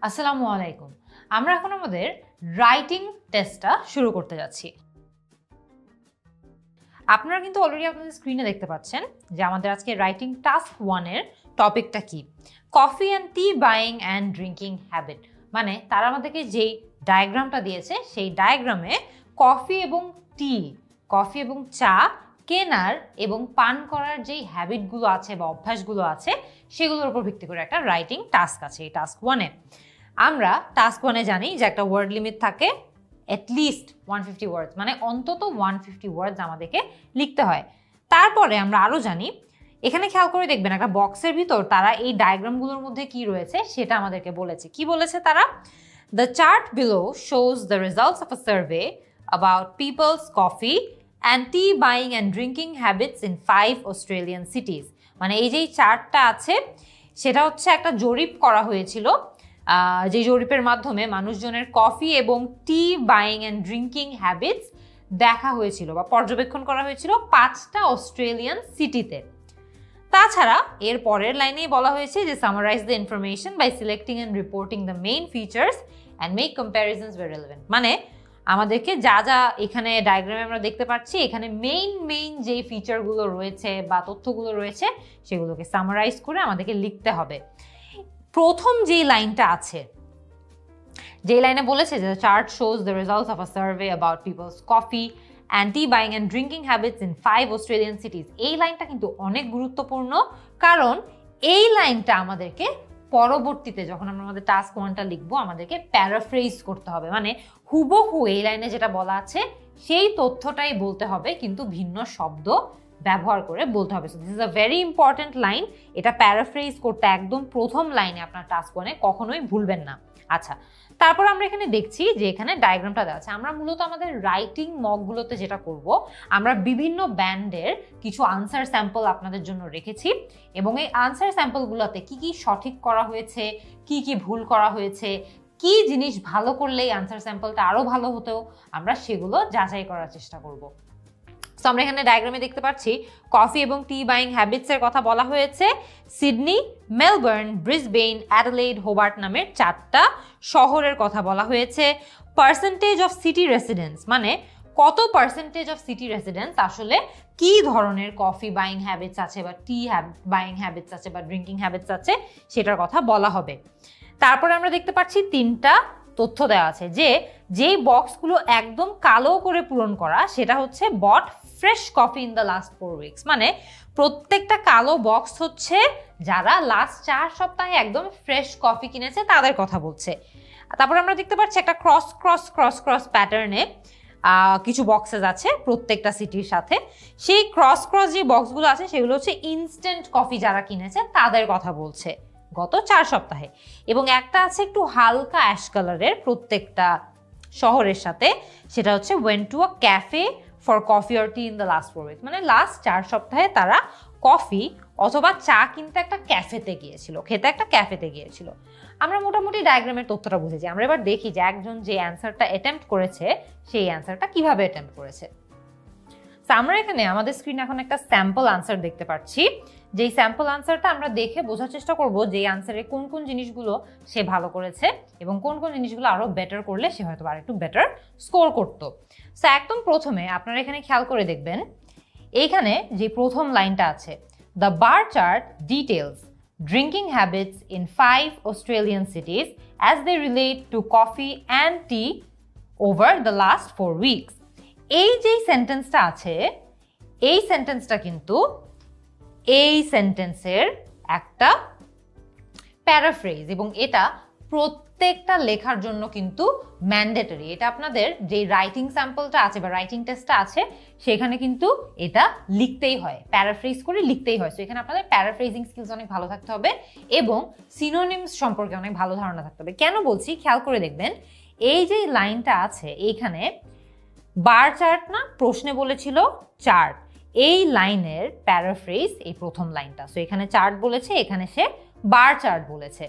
আসসালামু আলাইকুম। আমরা এখন আমাদের রাইটিং টেস্টটা শুরু করতে যাচ্ছি। আপনারা কিন্তু অলরেডি আপনাদের স্ক্রিনে দেখতে পাচ্ছেন যে আমাদের আজকে রাইটিং টাস্ক 1 এর টপিকটা কি, coffee and tea buying and drinking habit. মানে তারা আমাদেরকে যেই ডায়াগ্রামটা দিয়েছে সেই ডায়াগ্রামে কফি এবং চা কেনার এবং পান করার যেই হ্যাবিটগুলো আছে বা অভ্যাসগুলো আছে সেগুলোর উপর ভিত্তি করে একটা রাইটিং টাস্ক আছে এই টাস্ক 1 এ। আমরা টাস্ক 1 এ জানি যে একটা ওয়ার্ড লিমিট থাকে অ্যাটলিস্ট 150 ওয়ার্ডস, মানে অন্তত 150 ওয়ার্ডস আমাদেরকে লিখতে হয়। তারপরে আমরা আরও জানি, এখানে খেয়াল করে দেখবেন একটা বক্সের ভিতর তারা এই ডায়াগ্রামগুলোর মধ্যে কি রয়েছে সেটা আমাদেরকে বলেছে। কি বলেছে তারা? The chart below shows the results of a survey about people's coffee and tea buying and drinking habits in 5 Australian cities. মানে এই যে চার্টটা আছে সেটা হচ্ছে একটা জরিপ করা হয়েছিল, যে জরিপের মাধ্যমে মানুষজনের কফি এবং টি বাইং অ্যান্ড ড্রিঙ্কিং হ্যাবিটস দেখা হয়েছিল বা পর্যবেক্ষণ করা হয়েছিল 5টা অস্ট্রেলিয়ান সিটিতে। তাছাড়া এর পরের লাইনেই বলা হয়েছে যে summarise the information by selecting and reporting the main features and make comparisons where relevant. মানে আমাদেরকে যা যা এখানে ডায়াগ্রামে আমরা দেখতে পাচ্ছি এখানে মেইন যে ফিচারগুলো রয়েছে বা তথ্যগুলো রয়েছে সেগুলোকে সামারাইজ করে আমাদেরকে লিখতে হবে। প্রথম যে লাইনটা আছে, যে লাইনে বলেছে যে chart shows the results of a survey about people's coffee and tea buying and drinking habits in 5 Australian cities, এই লাইনটা কিন্তু অনেক গুরুত্বপূর্ণ, কারণ এই লাইনটা আমাদেরকে পরবর্তীতে যখন আমরা আমাদের টাস্ক 1টা লিখবো আমাদেরকে প্যারাফ্রেজ করতে হবে। মানে হুবহু এই লাইনে যেটা বলা আছে সেই তথ্যটাই বলতে হবে, কিন্তু ভিন্ন শব্দ ব্যবহার করে বলতে হবে। So this is a very important line. এটা প্যারাফ্রেজ করতে একদম প্রথম লাইনে আপনার টাস্ক 1-এ কখনোই ভুলবেন না। আচ্ছা, তারপর আমরা এখানে দেখছি যে এখানে ডায়াগ্রামটা দেওয়া আছে। আমরা মূলত আমাদের রাইটিং মকগুলোতে যেটা করব, আমরা বিভিন্ন ব্যান্ডের কিছু আনসার স্যাম্পল আপনাদের জন্য রেখেছি এবং এই আনসার স্যাম্পলগুলোতে কি কি সঠিক করা হয়েছে, কি কি ভুল করা হয়েছে, কি জিনিস ভালো করলে এই আনসার স্যাম্পলটা আরও ভালো হতো, আমরা সেগুলো যাচাই করার চেষ্টা করব। সো আমরা এখানে ডায়াগ্রামে দেখতে পাচ্ছি কফি এবং টি বাইং হ্যাবিটসের কথা বলা হয়েছে। সিডনি, মেলবোর্ন, ব্রিসবেন, অ্যাডেলেড, হোবার্ট নামের 4টা শহরের কথা বলা হয়েছে। পার্সেন্টেজ অফ সিটি রেসিডেন্টস, মানে কত পার্সেন্টেজ অফ সিটি রেসিডেন্টস আসলে কি ধরনের কফি বাইং হ্যাবিটস আছে বা টি বাইং হ্যাবিটস আছে বা ড্রিঙ্কিং হ্যাবিটস আছে সেটার কথা বলা হবে। তারপরে আমরা দেখতে পাচ্ছি 3টা তথ্য দেওয়া আছে যে যেই বক্সগুলো একদম কালো করে পূরণ করা সেটা হচ্ছে but fresh coffee in the last 4 weeks. মানে প্রত্যেকটা কালো বক্স হচ্ছে যারা লাস্ট 4 সপ্তাহে একদম ফ্রেশ কফি কিনেছে তাদের কথা বলছে। তারপর আমরা দেখতে পাচ্ছি একটা ক্রস প্যাটার্নে কিছু বক্সেস আছে প্রত্যেকটা সিটির সাথে। সেই ক্রস যে বক্সগুলো আছে সেগুলো হচ্ছে ইনস্ট্যান্ট কফি যারা কিনেছে তাদের কথা বলছে গত 4 সপ্তাহে। এবং একটা আছে একটু হালকা অ্যাশ কালারের প্রত্যেকটা শহরের সাথে, সেটা হচ্ছে went to a cafe for coffee or T in the last 4 weeks. মানে লাস্ট 4 সপ্তাহে তারা কফি অথবা চা কিনতে একটা ক্যাফেতে গিয়েছিল, খেতে একটা ক্যাফেতে গিয়েছিল। আমরা মোটামুটি ডায়াগ্রামের তথ্যটা বুঝেছি। আমরা এবার দেখি যে একজন যে অ্যান্সারটা অ্যাটেম্প্ট করেছে সেই অ্যান্সারটা কিভাবে অ্যাটেম্প্ট করেছে। তো আমরা এখানে আমাদের স্ক্রিনে এখন একটা স্যাম্পল আনসার দেখতে পাচ্ছি। যেই স্যাম্পল আনসারটা আমরা দেখে বোঝার চেষ্টা করব যে আনসারে কোন কোন জিনিসগুলো সে ভালো করেছে এবং কোন কোন জিনিসগুলো আরো বেটার করলে সে হয়তো আরেকটু বেটার স্কোর করতো। সো একদম প্রথমে আপনারা এখানে খেয়াল করে দেখবেন এইখানে যে প্রথম লাইনটা আছে, the bar chart details drinking habits in 5 Australian cities as they relate to coffee and tea over the last 4 weeks. এই যে সেন্টেন্সটা আছে এই সেন্টেন্সটা কিন্তু এই সেন্টেন্সের একটা প্যারাফ্রেজ এবং এটা প্রত্যেকটা লেখার জন্য কিন্তু ম্যান্ডেটরি। এটা আপনাদের যে রাইটিং স্যাম্পলটা আছে বা রাইটিং টেস্টটা আছে সেখানে কিন্তু এটা লিখতেই হয়, প্যারাফ্রেজ করে লিখতেই হয়। সো এখানে আপনাদের প্যারাফ্রেজিং স্কিলস অনেক ভালো থাকতে হবে এবং সিনোনিমস সম্পর্কে অনেক ভালো ধারণা থাকতে হবে। কেন বলছি খেয়াল করে দেখবেন, এই যে লাইনটা আছে এইখানে বার চার্ট না, প্রশ্নে বলেছিল চার্ট, এই লাইনের প্যারাফ্রেজ এই প্রথম লাইনটা। সো এখানে চার্ট বলেছে, এখানে সে বার চার্ট বলেছে।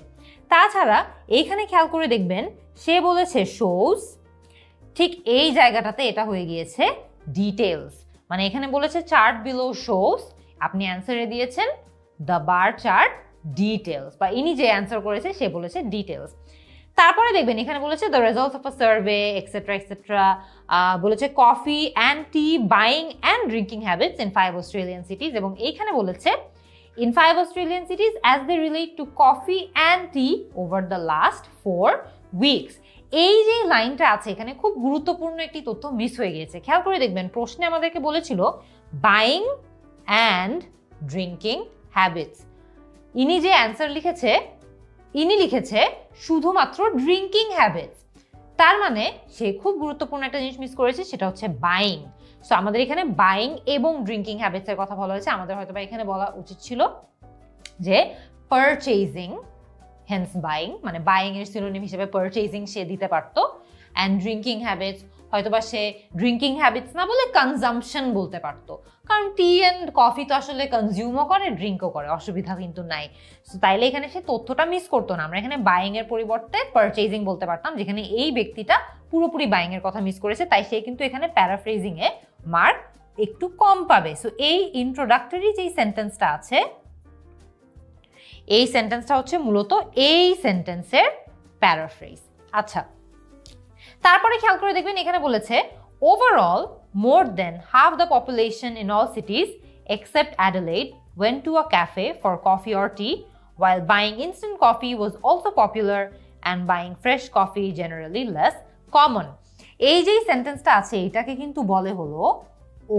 তাছাড়া এইখানে খেয়াল করে দেখবেন সে বলেছে শোজ, ঠিক এই জায়গাটাতে এটা হয়ে গিয়েছে ডিটেলস। মানে এখানে বলেছে চার্ট বিলো শোজ, আপনি অ্যান্সারে দিয়েছেন দ্য বার চার্ট ডিটেলস, বা ইনি যে অ্যান্সার করেছে সে বলেছে ডিটেলস। তারপরে দেখবেন এখানে বলেছে the results of a survey etcetera etcetera, বলেছে coffee and tea buying and drinking habits in 5 Australian cities, এবং এইখানে বলেছে in 5 Australian cities as they relate to coffee and tea over the last 4 weeks. এই যে লাইনটা আছে এখানে খুব গুরুত্বপূর্ণ একটি তথ্য মিস হয়ে গিয়েছে। খেয়াল করে দেখবেন প্রশ্নে আমাদেরকে বলেছিল বাইং অ্যান্ড ড্রিঙ্কিং হ্যাবিটস, ইনি যে অ্যান্সার লিখেছে ইনি লিখেছে শুধুমাত্র ড্রিঙ্কিং হ্যাবিটস, তার মানে সে খুব গুরুত্বপূর্ণ একটা জিনিস মিস করেছে, সেটা হচ্ছে বাইং। সো আমাদের এখানে বাইং এবং ড্রিঙ্কিং হ্যাবিটস এর কথা বলা হয়েছে, আমাদের হয়তো বা এখানে বলা উচিত ছিল যে পারচেজিং, হেন্স বাইং, মানে বাইং এর সিনোনিম হিসেবে পারচেজিং সে দিতে পারতো, অ্যান্ড ড্রিঙ্কিং হ্যাবিটস হয়তো বা সে ড্রিঙ্কিং হ্যাবিটস না বলে কনজাম্পশন বলতে পারতো, কারণ টি অ্যান্ড কফি তো আসলে কনজিউমও করে ড্রিঙ্কও করে, অসুবিধা কিন্তু নাই। সো তাইলে এখানে সে তথ্যটা মিস করতো না, আমরা এখানে বাইং এর পরিবর্তে পারচেজিং বলতে পারতাম, যেখানে এই ব্যক্তিটা পুরোপুরি বাইং এর কথা মিস করেছে, তাই সে কিন্তু এখানে প্যারাফ্রেজিং এ মার্ক একটু কম পাবে। সো এই ইন্ট্রোডাক্টরি যে সেন্টেন্সটা আছে, এই সেন্টেন্সটা হচ্ছে মূলত এই সেন্টেন্সের প্যারাফ্রেজ। আচ্ছা, তারপরে খেয়াল করে দেখবেন এখানে বলেছে overall more than half the population in all cities except Adelaide went to a cafe for coffee or tea, while buying instant coffee was also popular and buying fresh coffee generally less common. এই যে সেন্টেন্সটা আছে এটাকে কিন্তু বলে হলো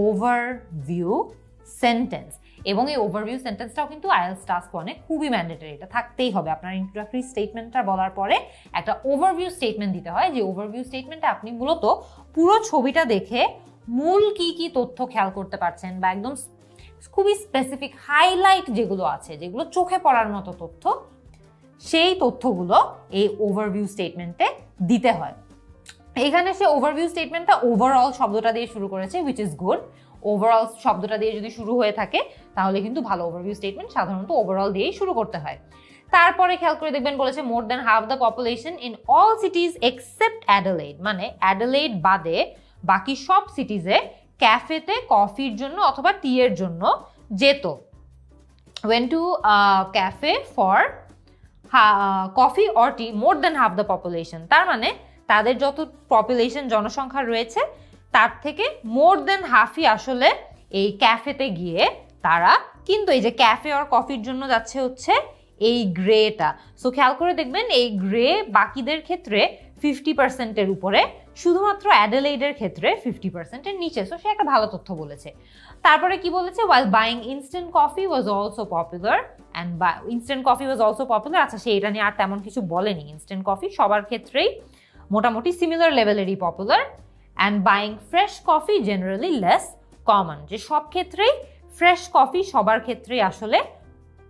overview sentence, এবং এই ওভারভিউ সেন্টেন্সটাও কিন্তু আইএলটিএস টাস্ক 1 এ খুবই ম্যান্ডেটরি, এটা থাকতেই হবে। আপনার ইন্ট্রোডাক্টরি স্টেটমেন্টটা বলার পরে একটা ওভারভিউ স্টেটমেন্ট দিতে হয়, যে ওভারভিউ স্টেটমেন্টে আপনি মূলত পুরো ছবিটা দেখে মূল কি কি তথ্য খেয়াল করতে পারছেন, বা একদম খুবই স্পেসিফিক হাইলাইট যেগুলো আছে, যেগুলো চোখে পড়ার মতো তথ্য, সেই তথ্যগুলো এই ওভারভিউ স্টেটমেন্টে দিতে হয়। এখানে সে ওভারভিউ স্টেটমেন্টটা ওভারঅল শব্দটা দিয়ে শুরু করেছে, হুইচ ইজ গুড। ওভারঅল শব্দটা দিয়ে যদি শুরু হয়ে থাকে তাহলে কিন্তু ভালো। ওভারভিউ স্টেটমেন্ট সাধারণত ওভারঅল দিয়েই শুরু করতে হয়। তারপরে খেয়াল করে দেখবেন বলেছে more than half the population in all cities except Adelaide, মানে অ্যাডিলেড বাদে বাকি সব সিটিজে ক্যাফেতে কফির জন্য অথবা টি এর জন্য যেত। went to a cafe for coffee or tea more than half the population, তার মানে তাদের যত পপুলেশন জনসংখ্যা রয়েছে তার থেকে মোর দেন হাফই আসলে এই ক্যাফেতে গিয়ে তারা কিন্তু এই যে ক্যাফে আর কফির জন্য যাচ্ছে হচ্ছে এই গ্রেটা। সো খেয়াল করে দেখবেন এই গ্রে বাকিদের ক্ষেত্রে 50%-এর উপরে, শুধুমাত্র অ্যাডিলেডের ক্ষেত্রে 50%-এর নিচে। সো সে একটা ভালো তথ্য বলেছে। তারপরে কি বলেছে, while buying instant coffee was also popular and instant coffee was also popular, আচ্ছা সে এটা নিয়ে আর তেমন কিছু বলেনি। ইনস্ট্যান্ট কফি সবার ক্ষেত্রেই মোটামুটি সিমিলার লেভেলেরই popular, and buying fresh coffee generally less common, যে সব ক্ষেত্রেই ফ্রেশ কফি সবার ক্ষেত্রেই আসলে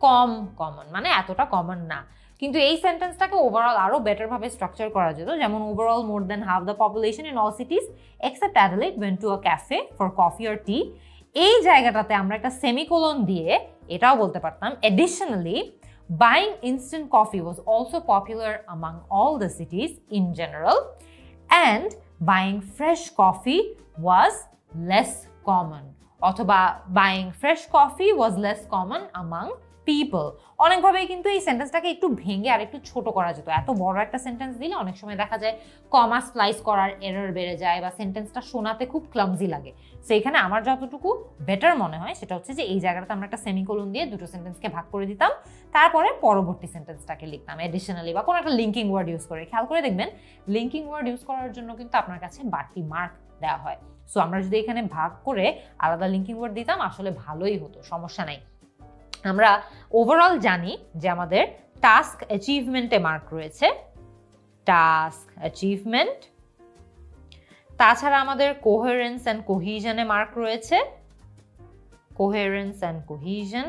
কম কমন, মানে এতটা কমন না। কিন্তু এই সেন্টেন্সটাকে ওভারঅল আরো বেটার ভাবে স্ট্রাকচার করা যেত, যেমন overall more than half the population in all cities except Adelaide went to a cafe for coffee or tea, এই জায়গাটাতে আমরা একটা সেমিকোলন দিয়ে এটাও বলতে পারতাম additionally buying instant coffee was also popular among all the cities in general and buying fresh coffee was less common, অথবা buying fresh coffee was less common among people। অনেকভাবেই কিন্তু এই সেন্টেন্সটাকে একটু ভেঙে আর একটু ছোট করা যেত। এত বড় একটা সেন্টেন্স দিলে অনেক সময় দেখা যায় কমা স্প্লাইস করার এরর বেড়ে যায় বা সেন্টেন্সটা শোনাতে খুব ক্লামজি লাগে। সো এখানে আমার যতটুকু বেটার মনে হয় সেটা হচ্ছে যে এই জায়গাটাতে আমরা একটা সেমিকোলন দিয়ে দুটো সেন্টেন্সকে ভাগ করে দিতাম, তারপরে পরবর্তী সেন্টেন্সটাকে লিখতাম এডিশনালি বা কোনো একটা লিঙ্কিং ওয়ার্ড ইউজ করে। খেয়াল করে দেখবেন লিঙ্কিং ওয়ার্ড ইউজ করার জন্য কিন্তু আপনার কাছে বাড়তি মার্ক দেওয়া হয়। সো আমরা যদি এখানে ভাগ করে আলাদা লিঙ্কিং ওয়ার্ড দিতাম আসলে ভালোই হতো, সমস্যা নাই। আমরা ওভারঅল জানি যে আমাদের টাস্ক অ্যাচিভমেন্টে মার্ক রয়েছে, টাস্ক অ্যাচিভমেন্ট। তাছাড়া আমাদের কোহেরেন্স অ্যান্ড কোহিশনে মার্ক রয়েছে, কোহেরেন্স অ্যান্ড কোহিশন।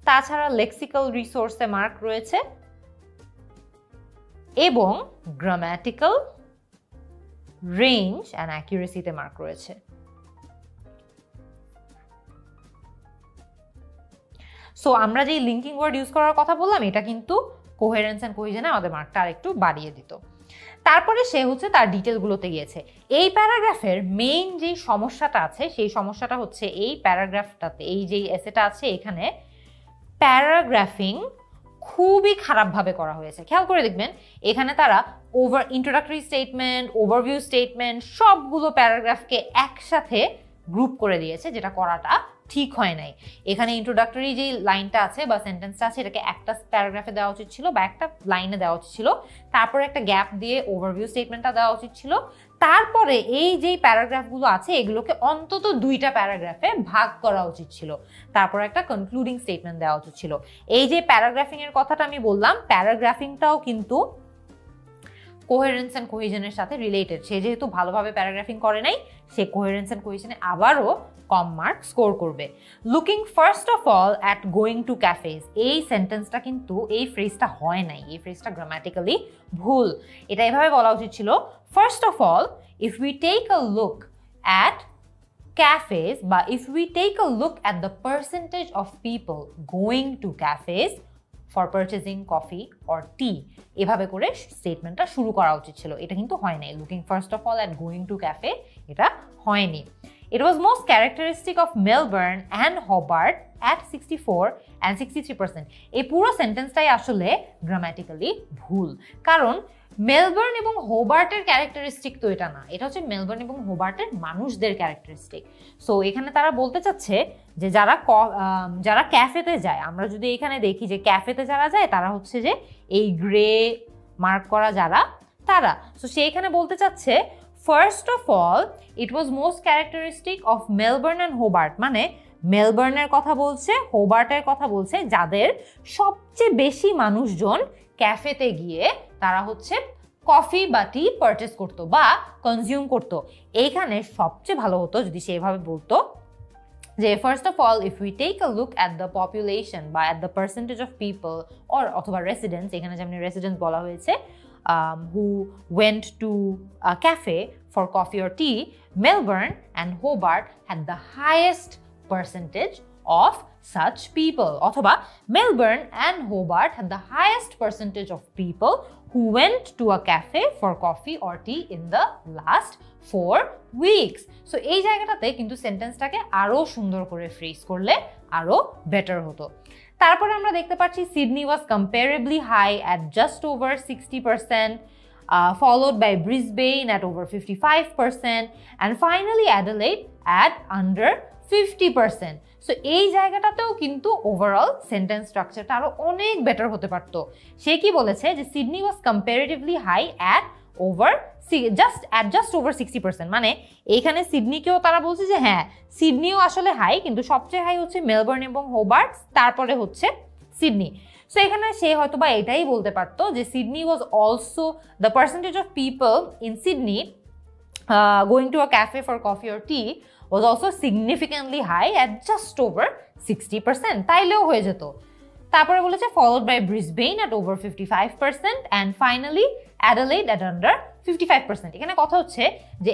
তাছাড়া লেক্সিক্যাল রিসোর্সে মার্ক রয়েছে এবং গ্রামাটিক্যাল রেঞ্জ অ্যান্ড অ্যাকুরেসিতে মার্ক রয়েছে। সো আমরা যে লিঙ্কিং ওয়ার্ড ইউজ করার কথা বললাম এটা কিন্তু কোহেরেন্স অ্যান্ড কোহিশনে আমাদের মার্কটা আরেকটু বাড়িয়ে দিত। তারপরে সে হচ্ছে তার ডিটেলগুলোতে গিয়েছে। এই প্যারাগ্রাফের মেইন যে সমস্যাটা আছে সেই সমস্যাটা হচ্ছে এই প্যারাগ্রাফটাতে, এই যে এসেটা আছে এখানে প্যারাগ্রাফিং খুবই খারাপভাবে করা হয়েছে। খেয়াল করে দেখবেন এখানে তারা ইন্ট্রোডাক্টরি স্টেটমেন্ট, ওভারভিউ স্টেটমেন্ট সবগুলো প্যারাগ্রাফকে একসাথে গ্রুপ করে দিয়েছে, যেটা করাটা ঠিক হয় নাই। এখানে ইন্ট্রোডাক্টরি যে লাইনটা আছে বা সেন্টেন্সটা আছে এটাকে একটা প্যারাগ্রাফে দেওয়া উচিত ছিল বা একটা লাইনে দেওয়া উচিত ছিল, তারপরে একটা গ্যাপ দিয়ে ওভারভিউ স্টেটমেন্টটা দেওয়া উচিত ছিল, তারপরে এই যে প্যারাগ্রাফগুলো আছে এগুলোকে অন্তত 2টা প্যারাগ্রাফে ভাগ করা উচিত ছিল, তারপর একটা কনক্লুডিং স্টেটমেন্ট দেওয়া উচিত ছিল। এই যে প্যারাগ্রাফিং এর কথাটা আমি বললাম, প্যারাগ্রাফিংটাও কিন্তু কোহেরেন্স এন্ড কোহেশনের সাথে রিলেটেড। সে যেহেতু ভালোভাবে প্যারাগ্রাফিং করে নাই, সে কোহেরেন্স এন্ড কোহেশনে আবারও কম মার্ক স্কোর করবে। Looking first of all at going two ক্যাফেজ, এই সেন্টেন্সটা কিন্তু এই ফ্রেজটা হয় নাই, এই ফ্রেজটা গ্রামাটিক্যালি ভুল। এটা এভাবে বলা উচিত ছিল, first of all if we take a look at cafes, but if we take a look at the percentage of people going to cafes for purchasing coffee or tea, এভাবে করে স্টেটমেন্টটা শুরু করা উচিত ছিল। এটা কিন্তু হয় নাই। Looking first of all at going two cafe এটা হয়নি। It was most characteristic of Melbourne and Hobart at 64 and 63%. এই পুরো সেন্টেন্সটাই আসলে গ্রামাটিক্যালি ভুল, কারণ মেলবোর্ন এবং হোবার্টের ক্যারেক্টারিস্টিক তো এটা না, এটা হচ্ছে মেলবোর্ন এবং হোবার্টের মানুষদের ক্যারেক্টারিস্টিক। সো এখানে তারা বলতে চাচ্ছে যে যারা ক্যাফেতে যায়, আমরা যদি এখানে দেখি যে ক্যাফেতে যারা যায় তারা হচ্ছে যে এই গ্রে মার্ক করা যারা তারা। সো সে এখানে বলতে চাচ্ছে first of all it was most characteristic of Melbourne and Hobart, মানে মেলবোর্নের কথা বলছে, হোবার্টের কথা বলছে, যাদের সবচেয়ে বেশি মানুষজন ক্যাফেতে গিয়ে তারা হচ্ছে কফি বা টি পারচেস করতো বা কনজিউম করতো। এইখানে সবচেয়ে ভালো হতো যদি সে এভাবে বলতো যে first of all if we take a look at the population বা at the percentage of people অথবা রেসিডেন্টস, এখানে যেমন রেসিডেন্টস বলা হয়েছে, who went to a cafe for coffee or tea, Melbourne and Hobart had the highest percentage of such people. অথবা Melbourne and Hobart had the highest percentage of people who went to a cafe for coffee or tea in the last 4 weeks. So এই জায়গাটাতে কিন্তু সেন্টেন্সটাকে আরো সুন্দর করে phrase করলে আরো better হতো। তারপরে আমরা দেখতে পাচ্ছি Sydney was comparably high at just over 60%, followed by Brisbane at over 55%, and finally Adelaide at under 50%. So এই জায়গাটাতেও কিন্তু ওভারঅল সেন্টেন্স স্ট্রাকচারটা আরো অনেক বেটার হতে পারতো। সে কি বলেছে যে Sydney was comparatively high at just over 60%, মানে এইখানে সিডনিকেও তারা বলছে যে হ্যাঁ সিডনিও আসলে হাই, কিন্তু সবচেয়ে হাই হচ্ছে মেলবোর্ন এবং হোবার্ট, তারপরে হচ্ছে সিডনি। সো এখানে সে হয়তো বা এটাই বলতে পারতো যে Sydney was also the percentage of people in Sydney going to a cafe for coffee or T was also significantly high at just over 60%, তাইলেও হয়ে যেত। তারপরে বলেছে followed by Brisbane at over 55% and finally Adelaide at under 55%। এখানে কথা হচ্ছে যে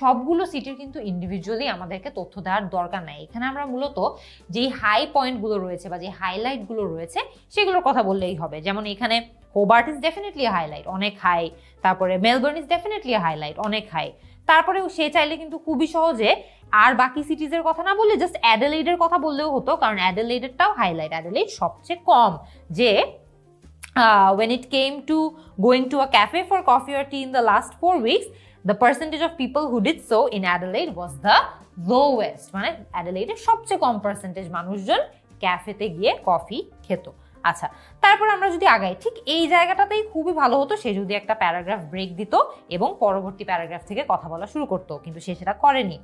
সবগুলো সিটির কিন্তু ইন্ডিভিজুয়ালি আমাদেরকে তথ্য দেওয়ার দরকার নাই। এখানে আমরা মূলত যেই হাই পয়েন্টগুলো রয়েছে বা যে হাইলাইটগুলো রয়েছে সেগুলোর কথা বললেই হবে। যেমন এখানে হোবার্ট ইজ ডেফিনেটলি হাইলাইট, অনেক হাই, তারপরে মেলবোর্ন ইজ ডেফিনেটলি হাইলাইট, অনেক হাই। তারপরেও সে চাইলে কিন্তু খুবই সহজে আর বাকি সিটিজের কথা না বললে জাস্ট অ্যাডেলেডের কথা বললেও হতো, কারণ অ্যাডেলেডেরটাও হাইলাইট। অ্যাডেলেড সবচেয়ে কম, যে when it came to going to a cafe for coffee or tea in the last 4 weeks, the percentage of people who did so in Adelaide was the lowest, মানে অ্যাডেলেডের সবচেয়ে কম পার্সেন্টেজ মানুষজন ক্যাফেতে গিয়ে কফি খেত। আচ্ছা, তারপর আমরা যদি আগাই, ঠিক এই জায়গাটাতেই খুবই ভালো হতো সে যদি একটা প্যারাগ্রাফ ব্রেক দিত এবং পরবর্তী প্যারাগ্রাফ থেকে কথা বলা শুরু করতো, কিন্তু সে সেটা করেনি।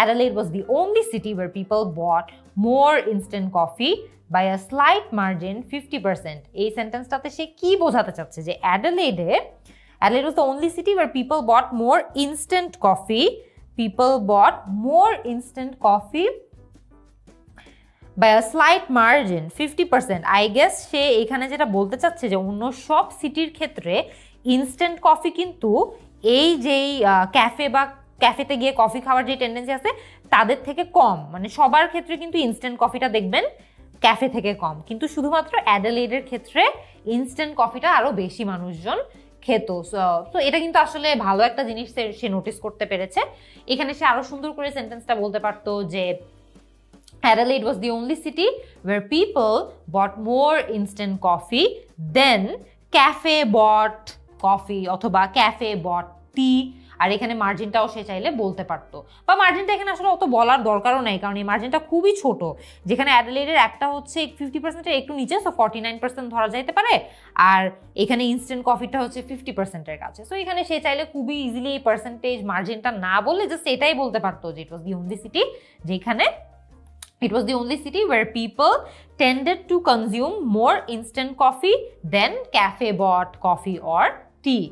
Adelaide was the only city where people bought more instant coffee by a slight margin, 50%. এই সেন্টেন্সটাতে সে কি বোঝাতে চাচ্ছে যে Adelaide was the only city where people bought more instant coffee. People bought more instant coffee by a slight margin, 50%. I guess সে এখানে যেটা বলতে চাচ্ছে যে অন্য সব সিটির ক্ষেত্রে ইনস্ট্যান্ট কফি কিন্তু এই যেই ক্যাফেতে গিয়ে কফি খাওয়ার যে টেন্ডেন্সি আছে তাদের থেকে কম, মানে সবার ক্ষেত্রে কিন্তু ইনস্ট্যান্ট কফিটা দেখবেন ক্যাফে থেকে কম, কিন্তু শুধুমাত্র অ্যাডেলেডের ক্ষেত্রে ইনস্ট্যান্ট কফিটা আরো বেশি মানুষজন খেত। তো এটা কিন্তু আসলে ভালো একটা জিনিস সে নোটিস করতে পেরেছে। এখানে সে আরো সুন্দর করে সেন্টেন্সটা বলতে পারতো যে Adelaide was the only city where people bought more instant coffee than cafe bought coffee অথবা cafe bought tea। আর এখানে মার্জিনটাও সে চাইলে বলতে পারতো, বা মার্জিনটা এখানে আসলে অত বলার দরকারও নেই, কারণ এই মার্জিনটা খুবই ছোট। যেখানে অ্যাডিলেডের একটা হচ্ছে 50%-এর একটু নিচে, সো 49% ধরা যাইতে পারে, আর এখানে ইনস্ট্যান্ট কফিটা হচ্ছে 50%-এর কাছে। সো এখানে সে চাইলে খুবই ইজিলি এই পার্সেন্টেজ মার্জিনটা না বলে জাস্ট এটাই বলতে পারতো যে ইট ওয়াজ দি অনলি সিটি যেখানে it was the only city where people tended to consume more instant coffee than cafe bought coffee or tea।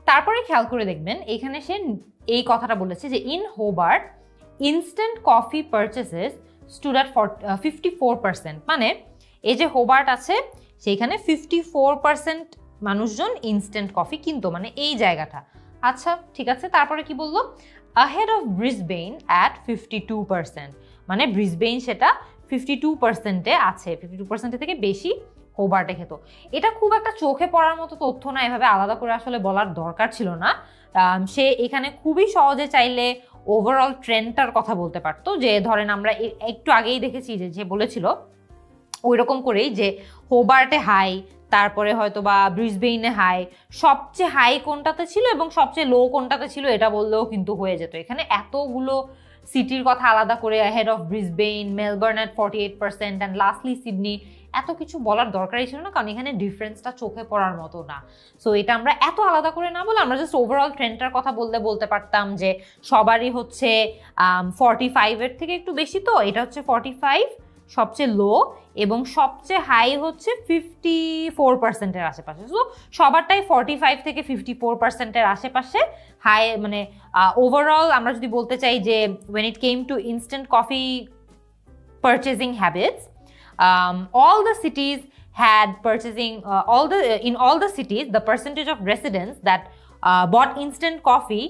তারপরে খেয়াল করে দেখবেন এখানে সে এই কথাটা বলেছে যে in Hobart instant coffee purchases stood at 54%। মানে এই যে হোবার্ট আছে সেইখানে 54% মানুষজন ইনস্ট্যান্ট কফি কিনতো, মানে এই জায়গাটা। আচ্ছা ঠিক আছে, তারপরে কি বললো? ahead of Brisbane at 52%। মানে ব্রিসবেইন সেটা 52%-এ আছে, 52% থেকে বেশি হোবার্টে খেত। এটা খুব একটা চোখে পড়ার মতো তথ্য না, এভাবে আলাদা করে আসলে বলার দরকার ছিল না। সে এখানে খুবই সহজে চাইলে ওভারঅল ট্রেন্ডটার কথা বলতে পারতো, যে ধরেন আমরা একটু আগেই দেখেছি যে বলেছিল ওই রকম করেই যে হোবার্টে হাই, তারপরে হয়তো বা ব্রিসবেইনে হাই, সবচেয়ে হাই কোনটাতে ছিল এবং সবচেয়ে লো কোনটাতে ছিল এটা বললেও কিন্তু হয়ে যেত। এখানে এতগুলো সিটির কথা আলাদা করে ahead of Brisbane, Melbourne at 48% and lastly Sydney, এত কিছু বলার দরকারই ছিল না, কারণ এখানে ডিফারেন্সটা চোখে পড়ার মতো না। সো এটা আমরা এত আলাদা করে না বলে আমরা জাস্ট ওভারঅল ট্রেন্ডটার কথা বলতে পারতাম যে সবারই হচ্ছে 45-এর থেকে একটু বেশি, তো এটা হচ্ছে 45 সবচেয়ে লো এবং সবচেয়ে হাই হচ্ছে 54%-এর আশেপাশে। সো সবারটাই 45 থেকে 54%-এর আশেপাশে হাই। মানে ওভারঅল আমরা যদি বলতে চাই যে when it came to instant coffee purchasing habits, all the cities had purchasing in all the cities the percentage of residents that bought instant coffee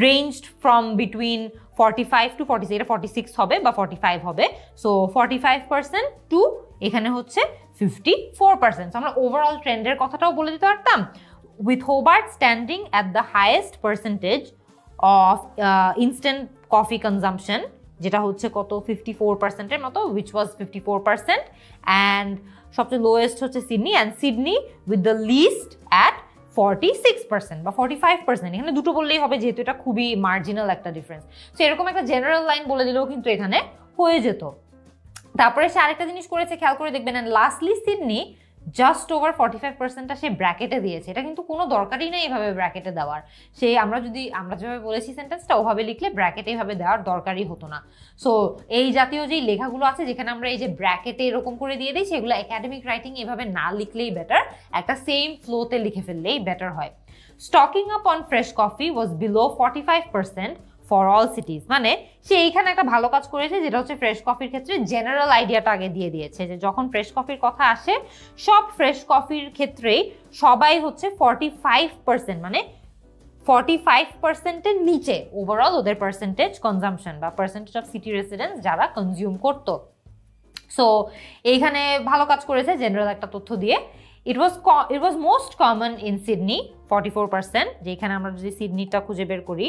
ranged from between 45 to 46, এটা 46 হবে বা 45 হবে। সো 45% টু এখানে হচ্ছে 54%। আমরা overall ট্রেন্ডের কথাটাও বলে দিতে পারতাম, with Hobart standing at the highest percentage of instant coffee consumption, যেটা হচ্ছে কত 54%-এর মতো, which was 54%, and সবচেয়ে লোয়েস্ট হচ্ছে Sydney, and Sydney with the least at 46% বা 45%। এখানে দুটো বললেই হবে যেহেতু এটা খুবই মার্জিনাল একটা ডিফারেন্স। সো এরকম একটা জেনারেল লাইন বলে দিলেও কিন্তু এখানে হয়ে যেত। তারপরে সে আরেকটা জিনিস করেছে, খেয়াল করে দেখবেন, and lastly Sydney just over 45%-টা সে ব্র্যাকেটে দিয়েছে। এটা কিন্তু কোনো দরকারই নেই এভাবে ব্র্যাকেটে দেওয়ার। সে আমরা যেভাবে বলেছি সেন্টেন্সটা ওভাবে লিখলে ব্র্যাকেটে এইভাবে দেওয়ার দরকারই হতো না। সো এই জাতীয় যেই লেখাগুলো আছে যেখানে আমরা এই যে ব্র্যাকেটে এরকম করে দিয়ে দিই, সেগুলো একাডেমিক রাইটিং এভাবে না লিখলেই বেটার, একটা সেম ফ্লোতে লিখে ফেললেই বেটার হয়। Stocking up on fresh coffee was below 45% for all সিটিজ। মানে সে এইখানে একটা ভালো কাজ করেছে, যেটা হচ্ছে ফ্রেশ কফির ক্ষেত্রে জেনারেল আইডিয়াটা আগে দিয়ে দিয়েছে যে যখন ফ্রেশ কফির কথা আসে সব ফ্রেশ কফির ক্ষেত্রেই সবাই হচ্ছে 45%, মানে 45%-এর নিচে ওভারঅল ওদের পার্সেন্টেজ কনজাম্পশন বা পার্সেন্টেজ অফ সিটি রেসিডেন্টস যারা কনজিউম করতো। সো এইখানে ভালো কাজ করেছে জেনারেল একটা তথ্য দিয়ে। It was most common in Sydney 44%, যেখানে আমরা যদি সিডনিটা খুঁজে বের করি,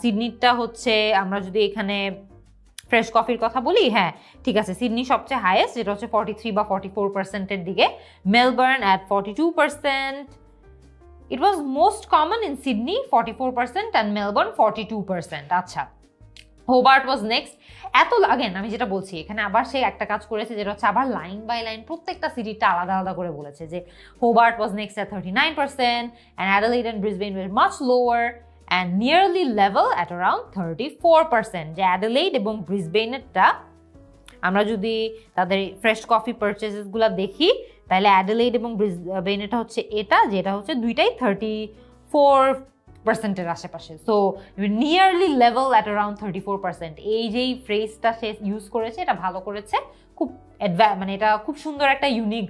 সিডনিটা হচ্ছে আমরা যদি এখানে ফ্রেশ কফির কথা বলি, হ্যাঁ ঠিক আছে, সিডনি সবচেয়ে হাইয়েস্ট, যেটা হচ্ছে 43 বা 44%-এর দিকে। Melbourne at 42%, it was most common in Sydney 44% and Melbourne 42%। আচ্ছা, হোবার্ট ওয়াজ নেক্সট। আগেন আমি যেটা বলছি এখানে আবার সে একটা কাজ করেছে, যেটা হচ্ছে আবার লাইন বাই লাইন প্রত্যেকটা সিটিটা আলাদা আলাদা করে বলেছে যে Hobart was next at 39% and Adelaide and Brisbane were much lower and nearly level at around 34%। যে অ্যাডিলেইড এবং ব্রিসবেনেরটা আমরা যদি তাদের ফ্রেশ কফি পারচেজেসগুলো দেখি, তাহলে অ্যাডিলেইড এবং ব্রিসবেনেরটা হচ্ছে এটা, যেটা হচ্ছে দুইটাই 34%-এর আশেপাশে। So nearly level at around 34%। এই যেই ফ্রেজটা সে ইউজ করেছে এটা ভালো করেছে, খুব মানে এটা খুব সুন্দর একটা ইউনিক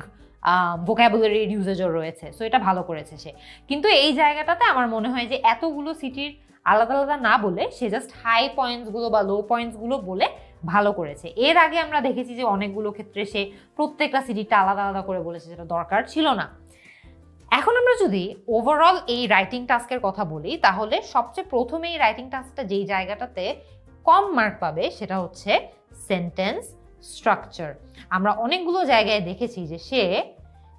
ভোক্যাবুলারির ইউজেজও রয়েছে। সো এটা ভালো করেছে সে। কিন্তু এই জায়গাটাতে আমার মনে হয় যে এতগুলো সিটির আলাদা আলাদা না বলে সে জাস্ট হাই পয়েন্টসগুলো বা লো পয়েন্টসগুলো বলে ভালো করেছে। এর আগে আমরা দেখেছি যে অনেকগুলো ক্ষেত্রে সে প্রত্যেকটা সিটিটা আলাদা আলাদা করে বলেছে, যেটা দরকার ছিল না। এখন আমরা যদি ওভারঅল এই রাইটিং টাস্কের কথা বলি, তাহলে সবচেয়ে প্রথমে এই রাইটিং টাস্কটা যেই জায়গাটাতে কম মার্ক পাবে সেটা হচ্ছে সেন্টেন্স স্ট্রাকচার। আমরা অনেকগুলো জায়গায় দেখেছি যে সে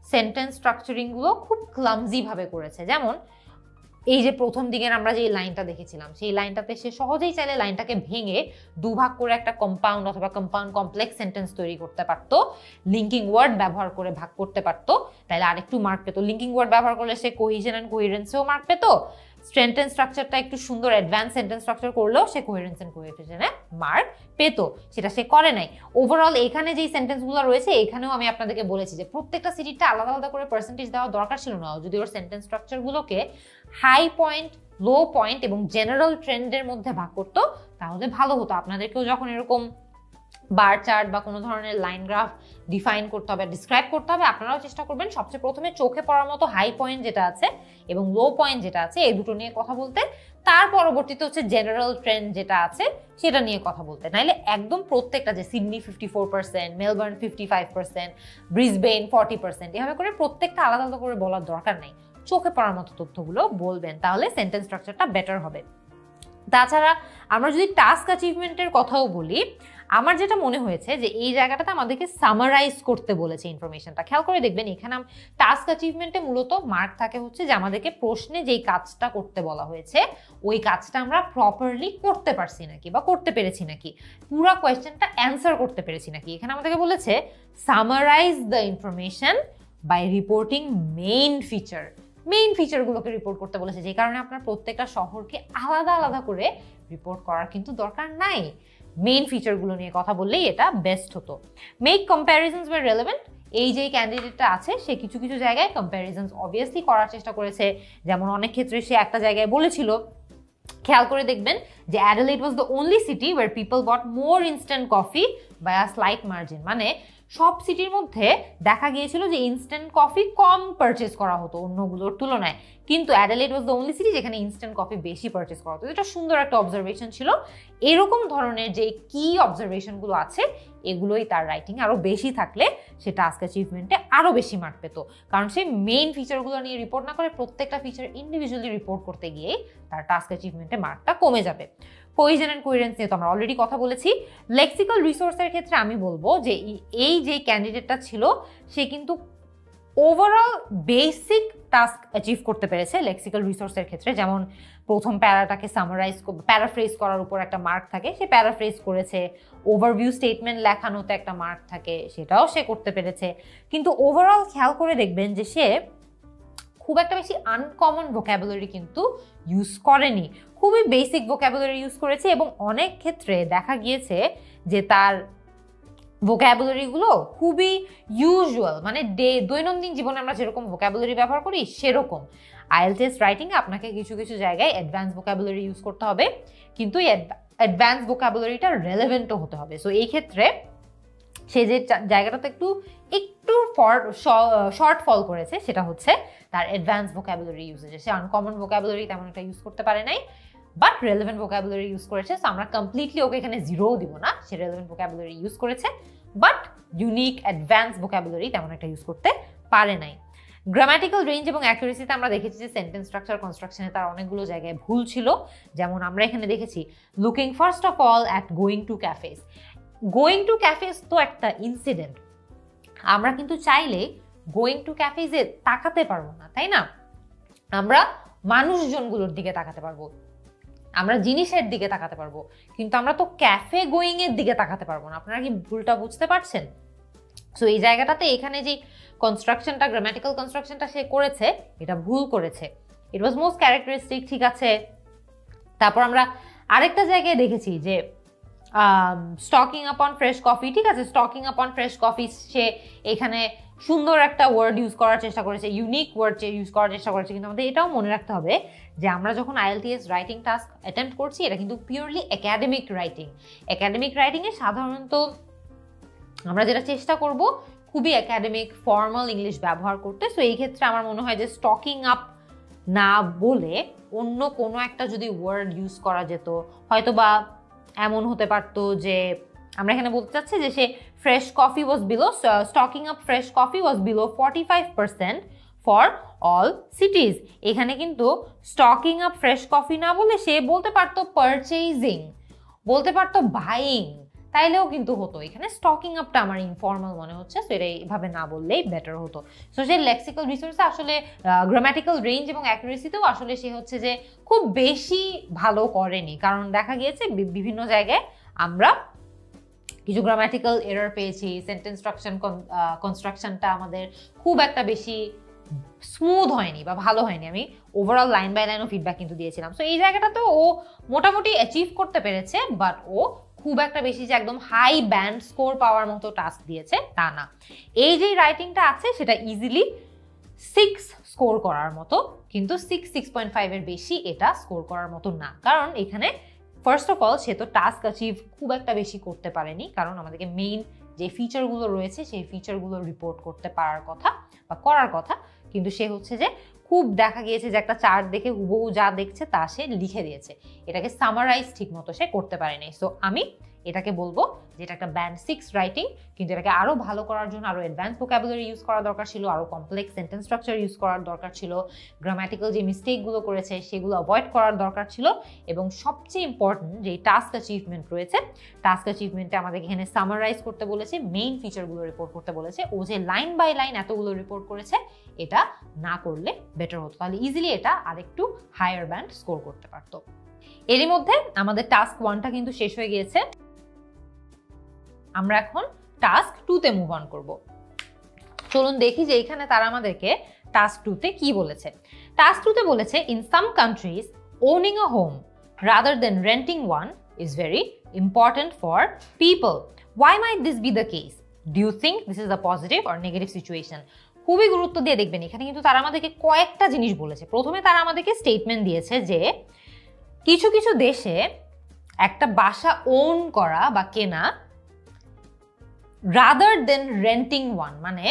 সেন্টেন্স স্ট্রাকচারিংগুলো খুব ক্লামজি ভাবে করেছে। যেমন এই যে প্রথম দিকের আমরা যে লাইনটা দেখেছিলাম, সেই লাইনটাতে সে সহজেই চাইলে লাইনটাকে ভেঙে দুভাগ করে একটা কম্পাউন্ড অথবা কম্পাউন্ড কমপ্লেক্স সেন্টেন্স তৈরি করতে পারতো, লিঙ্কিং ওয়ার্ড ব্যবহার করে ভাগ করতে পারতো, তাহলে আরেকটু মার্ক পেতো। লিঙ্কিং ওয়ার্ড ব্যবহার করলে সে কোহিশন অ্যান্ড কোহেরেন্সেও মার্ক পেতো। সেন্টেন্স স্ট্রাকচারটা একটু সুন্দর অ্যাডভান্স সেন্টেন্স স্ট্রাকচার করলেও সে কোহেরেন্স এন্ড কোহেরেন্সে মার্ক পেতো, সেটা সে করে নাই। ওভারঅল এখানে যেই সেন্টেন্সগুলো রয়েছে, এখানেও আমি আপনাদেরকে বলেছি যে প্রত্যেকটা সিটিটা আলাদা আলাদা করে পার্সেন্টেজ দেওয়া দরকার ছিল না, যদি ওর সেন্টেন্স স্ট্রাকচারগুলোকে হাই পয়েন্ট, লো পয়েন্ট এবং জেনারেল ট্রেন্ডের মধ্যে ভাগ করতো তাহলে ভালো হতো। আপনাদেরকেও যখন এরকম বার চার্ট বা কোনো ধরনের লাইন গ্রাফ ডিফাইন করতে হবে, ডিসক্রাইব করতে হবে, আপনারাও চেষ্টা করবেন সবচেয়ে প্রথমে চোখে পড়ার মতো হাই পয়েন্ট যেটা আছে এবং লো পয়েন্ট যেটা আছে এই দুটো নিয়ে কথা বলতে, তার পরবর্তীতে হচ্ছে জেনারেল ট্রেন্ড যেটা আছে সেটা নিয়ে কথা বলতে। নাইলে একদম প্রত্যেকটা যে সিডনি 54%, মেলবোর্ন 55%, ব্রিসবেন 40%, এভাবে করে প্রত্যেকটা আলাদা আলাদা করে বলার দরকার নাই, চোখে পড়ার মতো তথ্যগুলো বলবেন, তাহলে সেন্টেন্স স্ট্রাকচারটা বেটার হবে। তাছাড়া আমরা যদি টাস্ক অ্যাচিভমেন্টের কথাও বলি, আমার যেটা মনে হয়েছে যে এই জায়গাটাতে আমাদেরকে সামারাইজ করতে বলেছে ইনফরমেশনটা। খেয়াল করে দেখবেন এখানে টাস্ক অ্যাচিভমেন্টে মূলত মার্ক থাকে হচ্ছে যে আমাদেরকে প্রশ্নে যেই কাজটা করতে বলা হয়েছে ওই কাজটা আমরা প্রপারলি করতে পারছি নাকি বা করতে পেরেছি নাকি, পুরো কোয়েশ্চেনটা অ্যান্সার করতে পেরেছি নাকি। এখানে আমাদেরকে বলেছে summarise the information by reporting main feature. Main ফিচারগুলোকে রিপোর্ট করতে বলেছে, যে কারণে আপনার প্রত্যেকটা শহরকে আলাদা আলাদা করে রিপোর্ট করার কিন্তু দরকার নাই, মেইন ফিচারগুলো নিয়ে কথা বললেই এটা বেস্ট হতো। মেক কম্প্যারিজনস ওয়্যার রেলেভেন্ট, এই যে ক্যান্ডিডেটটা আছে সে কিছু কিছু জায়গায় কম্প্যারিজনস অবভিয়াসলি করার চেষ্টা করেছে। যেমন অনেক ক্ষেত্রে সে একটা জায়গায় বলেছিল, খেয়াল করে দেখবেন যে Adelaide was the only city where people got more instant coffee by a slight margin. মানে সব সিটির মধ্যে দেখা গিয়েছিল যে ইনস্ট্যান্ট কফি কম পারচেস করা হতো অন্যগুলোর তুলনায়, কিন্তু Adelaide was the only city যেখানে ইনস্ট্যান্ট কফি বেশি পারচেস করা হতো। এটা সুন্দর একটা অবজারভেশন ছিল। এরকম ধরনের যে কি অবজারভেশনগুলো আছে এগুলোই তার রাইটিং আরও বেশি থাকলে সে টাস্ক অ্যাচিভমেন্টে আরও বেশি মার্ক পেত, কারণ সে মেইন ফিচারগুলো নিয়ে রিপোর্ট না করে প্রত্যেকটা ফিচার ইন্ডিভিজুয়ালি রিপোর্ট করতে গিয়েই তার টাস্ক অ্যাচিভমেন্টে মার্কটা কমে যাবে। কোহেশন এন্ড কোহেরেন্স নিয়ে তো আমরা অলরেডি কথা বলেছি। লেক্সিক্যাল রিসোর্সের ক্ষেত্রে আমি বলবো যে এই যে ক্যান্ডিডেটটা ছিল সে কিন্তু ওভারঅল বেসিক টাস্ক অ্যাচিভ করতে পেরেছে লেক্সিক্যাল রিসোর্সের ক্ষেত্রে। যেমন প্রথম প্যারাটাকে সামারাইজ, প্যারাফ্রেজ করার উপর একটা মার্ক থাকে, সে প্যারাফ্রেজ করেছে। ওভারভিউ স্টেটমেন্ট লেখানোতে একটা মার্ক থাকে, সেটাও সে করতে পেরেছে। কিন্তু ওভারঅল খেয়াল করে দেখবেন যে সে খুব একটা বেশি আনকমন ভোক্যাবুলারি কিন্তু ইউজ করেনি, খুবই বেসিক ভোক্যাবুলারি ইউজ করেছে। এবং অনেক ক্ষেত্রে দেখা গিয়েছে যে তার ভোক্যাবুলারিগুলো খুবই ইউজুয়াল, মানে দৈনন্দিন জীবনে আমরা যেরকম ভোক্যাবুলারি ব্যবহার করি সেরকম। IELTS রাইটিংয়ে আপনাকে কিছু কিছু জায়গায় অ্যাডভান্স ভোক্যাবুলারি ইউজ করতে হবে, কিন্তু এই অ্যাডভান্স ভোক্যাবুলারিটা রেলেভেন্টও হতে হবে। সো এই ক্ষেত্রে সে যে জায়গাটাতে একটু শর্ট ফল করেছে সেটা হচ্ছে তার অ্যাডভান্স ভোক্যাবুলারি ইউজেজে। সে আনকমন ভোক্যাবুলারি তেমন একটা ইউজ করতে পারে নাই, বাট রেলেভেন্ট ভোক্যাবুলারি ইউজ করেছে। সো আমরা কমপ্লিটলি ওকে এখানে জিরোও দিব না, সে রেলেভেন্ট ভোক্যাবুলারি ইউজ করেছে, বাট ইউনিক অ্যাডভান্স ভোক্যাবুলারি তেমন একটা ইউজ করতে পারে নাই। গ্রামাটিক্যাল রেঞ্জ এবং অ্যাকুরেসিতে আমরা দেখেছি যে সেন্টেন্স স্ট্রাকচার কনস্ট্রাকশনে তার অনেকগুলো জায়গায় ভুল ছিল। যেমন আমরা এখানে দেখেছি looking first of all at going to cafes. Going to cafes তো একটা ইনসিডেন্ট, আমরা কিন্তু চাইলে গোয়িং টু ক্যাফেজে তাকাতে পারবো না, তাই না? আমরা মানুষজনগুলোর দিকে তাকাতে পারবো, আমরা জিনিসের দিকে তাকাতে পারবো, কিন্তু আমরা তো ক্যাফে গোয়িং এর দিকে তাকাতে পারবো না। আপনারা কি ভুলটা বুঝতে পারছেন? সো এই জায়গাটাতে এখানে যে কনস্ট্রাকশনটা, গ্রামাটিক্যাল কনস্ট্রাকশনটা সে করেছে এটা ভুল করেছে। ইট ওয়াজ মোস্ট ক্যারেক্টারিস্টিক, ঠিক আছে। তারপর আমরা আরেকটা জায়গায় দেখেছি যে স্টকিং আপন ফ্রেশ কফি, ঠিক আছে, স্টকিং আপন ফ্রেশ কফি সে এখানে সুন্দর একটা ওয়ার্ড ইউজ করার চেষ্টা করেছে, ইউনিক ওয়ার্ড ইউজ করার চেষ্টা করেছে। কিন্তু আমাদের এটাও মনে রাখতে হবে যে আমরা যখন IELTS রাইটিং টাস্ক অ্যাটেম্প্ট করছি এটা কিন্তু পিওরলি একাডেমিক রাইটিং। একাডেমিক রাইটিংয়ে সাধারণত আমরা যেটা চেষ্টা করব খুবই একাডেমিক ফর্মাল ইংলিশ ব্যবহার করতে। সো এই ক্ষেত্রে আমার মনে হয় যে স্টকিং আপ না বলে অন্য কোনো একটা যদি ওয়ার্ড ইউজ করা যেত, হয়তো বা এমন হতে পারতো যে আমরা এখানে বলতে চাচ্ছি যে সে fresh coffee was below, stocking up fresh coffee was below 45% for all cities. এখানে কিন্তু স্টকিং আপ ফ্রেশ কফি না বলে সে বলতে পারতো পারচেজিং, বলতে পারতো বাইং, তাইলেও কিন্তু হতো। এখানে স্টকিং আপটা আমার ইনফর্মাল মনে হচ্ছে, সো এটা এইভাবে না বললেই বেটার হতো। সো সে লেক্সিক্যাল রিসোর্সে আসলে গ্রামাটিক্যাল রেঞ্জ এবং অ্যাকুরেসিতেও আসলে সে হচ্ছে যে খুব বেশি ভালো করেনি, কারণ দেখা গিয়েছে বিভিন্ন জায়গায় আমরা কিছু গ্রামাটিক্যাল এরর পেয়েছি, সেন্টেন্স কনস্ট্রাকশনটা আমাদের খুব একটা বেশি স্মুথ হয়নি বা ভালো হয়নি। আমি ওভারঅল লাইন বাই লাইনও ফিডব্যাক কিন্তু দিয়েছিলাম। সো এই জায়গাটাতে ও মোটামুটি অ্যাচিভ করতে পেরেছে, বাট ও খুব একটা বেশি যে একদম হাই ব্যান্ড স্কোর পাওয়ার মতো টাস্ক দিয়েছে তা না। এই যে রাইটিংটা আছে সেটা ইজিলি 6 স্কোর করার মতো, কিন্তু 6.5 এর বেশি এটা স্কোর করার মতো না, কারণ এখানে ফার্স্ট অফ অল সে তো টাস্ক অ্যাচিভ খুব একটা বেশি করতে পারেনি, কারণ আমাদেরকে মেইন যে ফিচারগুলো রয়েছে সেই ফিচারগুলো রিপোর্ট করতে পারার কথা বা করার কথা, কিন্তু সে হচ্ছে যে খুব দেখা গিয়েছে যে একটা চার্ট দেখে হুবহু যা দেখছে তা সে লিখে দিয়েছে, এটাকে সামারাইজ ঠিক মতো সে করতে পারেনি। সো আমি এটাকে বলবো যে এটা একটা ব্যান্ড 6 রাইটিং, কিন্তু এটাকে আরো ভালো করার জন্য আরো অ্যাডভান্স ভোকাবুলারি ইউজ করা দরকার ছিল, আরো কমপ্লেক্স সেন্টেন্স স্ট্রাকচার ইউজ করার দরকার ছিল, গ্রামাটিক্যাল যে মিস্টেকগুলো করেছে সেগুলো অ্যাভয়েড করার দরকার ছিল, এবং সবচেয়ে ইম্পর্টেন্ট যে টাস্ক অ্যাচিভমেন্ট রয়েছে, টাস্ক অ্যাচিভমেন্টে আমাদেরকে এখানে সামারাইজ করতে বলেছে, মেইন ফিচারগুলো রিপোর্ট করতে বলেছে। ও যে লাইন বাই লাইন এতগুলো রিপোর্ট করেছে এটা না করলে বেটার হতো, তাহলে ইজিলি এটা আরেকটু হায়ার ব্যান্ড স্কোর করতে পারতো। এরই মধ্যে আমাদের টাস্ক 1টা কিন্তু শেষ হয়ে গিয়েছে, আমরা এখন টাস্ক 2তে মুভ অন করব। চলুন দেখি যে এখানে তারা আমাদেরকে টাস্ক 2তে কি বলেছে। টাস্ক 2তে বলেছে, in some countries owning a home rather than renting one is very important for people. Why might this be the case? Do you think this is a positive or negative situation? খুবই গুরুত্ব দিয়ে দেখবেন, এখানে কিন্তু তারা আমাদেরকে কয়েকটা জিনিস বলেছে। প্রথমে তারা আমাদেরকে স্টেটমেন্ট দিয়েছে যে কিছু কিছু দেশে একটা বাসা ওন করা বা কেনা রাদার দেন রেন্টিং ওয়ান, মানে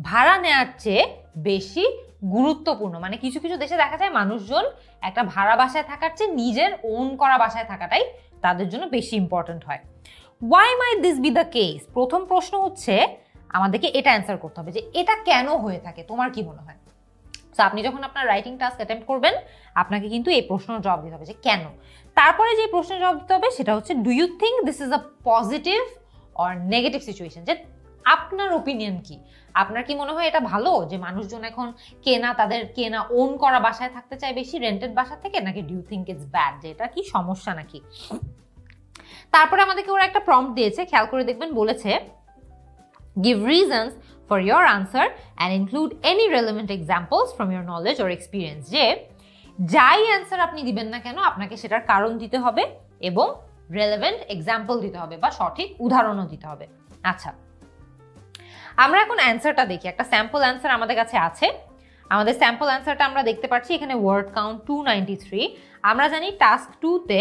ভাড়া নেওয়ার চেয়ে বেশি গুরুত্বপূর্ণ। মানে কিছু কিছু দেশে দেখা যায় মানুষজন একটা ভাড়া বাসায় থাকার চেয়ে নিজের ওন করা বাসায় থাকাটাই তাদের জন্য বেশি ইম্পর্টেন্ট হয়। Why might this be the case? প্রথম প্রশ্ন হচ্ছে আমাদেরকে এটা অ্যান্সার করতে হবে যে এটা কেন হয়ে থাকে, তোমার কি মনে হয়? তো আপনি যখন আপনার রাইটিং টাস্ক অ্যাটেম্প্ট করবেন আপনাকে কিন্তু এই প্রশ্নের জবাব দিতে হবে যে কেন। তারপরে যে প্রশ্নের জবাব দিতে হবে সেটা হচ্ছে, do you think this is a positive or negative situation? যে আপনার ওপিনিয়ন কি, আপনার কি মনে হয় এটা ভালো যে মানুষজন এখন তাদের কেনা ওন করা বাসায় থাকতে চায় বেশি রেন্টেড বাসা থেকে, নাকি do you think it's bad, যে এটা কি সমস্যা নাকি? তারপরে আমাদেরকে ওরা একটা প্রম্পট দিয়েছে, খেয়াল করে দেখবেন, বলেছে give reasons for your answer and include any relevant examples from your knowledge or experience. যে যাই অ্যান্সার আপনি দিবেন না কেন আপনাকে সেটার কারণ দিতে হবে এবং রেলেভেন্ট এক্সাম্পল দিতে হবে বা সঠিক উদাহরণও দিতে হবে। আচ্ছা, আমরা এখন অ্যান্সারটা দেখি। একটা স্যাম্পল অ্যান্সার আমাদের কাছে আছে। আমাদের স্যাম্পল অ্যান্সারটা আমরা দেখতে পাচ্ছি এখানে ওয়ার্ড কাউন্ট 293। আমরা জানি টাস্ক 2তে